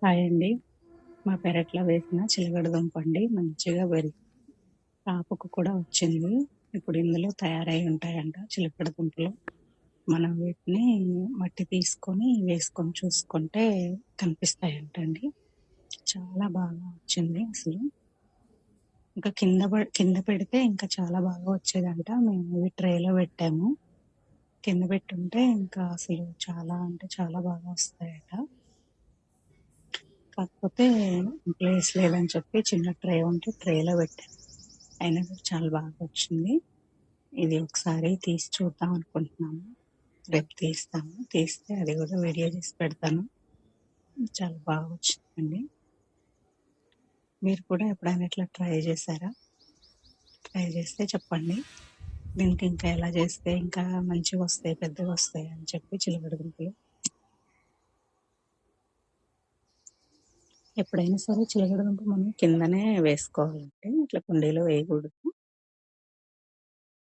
Hi అండి. మా పెరట్లో వేసిన చిలకడ దుంప అండి. మంచిగా పెరిగి కాపుకు కూడా వచ్చింది. ఇప్పుడు ఇందులో తయారై ఉంటాయంట చిలకడ దుంపలు. మనం వీటిని మట్టి తీసుకొని వేసుకొని చూసుకుంటే కనిపిస్తాయంటండి. చాలా బాగా వచ్చింది అసలు. ఇంకా కింద పెడితే ఇంకా చాలా బాగా వచ్చేదంట. మేము ఇవి ట్రేలో పెట్టాము. కింద పెట్టుంటే ఇంకా అసలు చాలా అంటే చాలా బాగా వస్తాయట. కాకపోతే ప్లేస్ లేదని చెప్పి చిన్న ట్రే ఉంటే ట్రేలో పెట్టాను. అయినా కూడా చాలా బాగా వచ్చింది. ఇది ఒకసారి తీసి చూద్దాం అనుకుంటున్నాను. రేపు తీస్తాను. తీస్తే అది కూడా వీడియో చేసి పెడతాను. చాలా బాగా వచ్చిందండి. మీరు కూడా ఎప్పుడైనా ఇట్లా ట్రై చేశారా? ట్రై చేస్తే చెప్పండి. దీనికి ఇంకా ఎలా చేస్తే ఇంకా మంచిగా వస్తాయి, పెద్దగా వస్తాయి అని చెప్పి చిలకడ దుంపలు. ఎప్పుడైనా సరే చిలకడ దుంప మనం కిందనే వేసుకోవాలంటే ఇట్లా కుండీలో వేయకూడదు.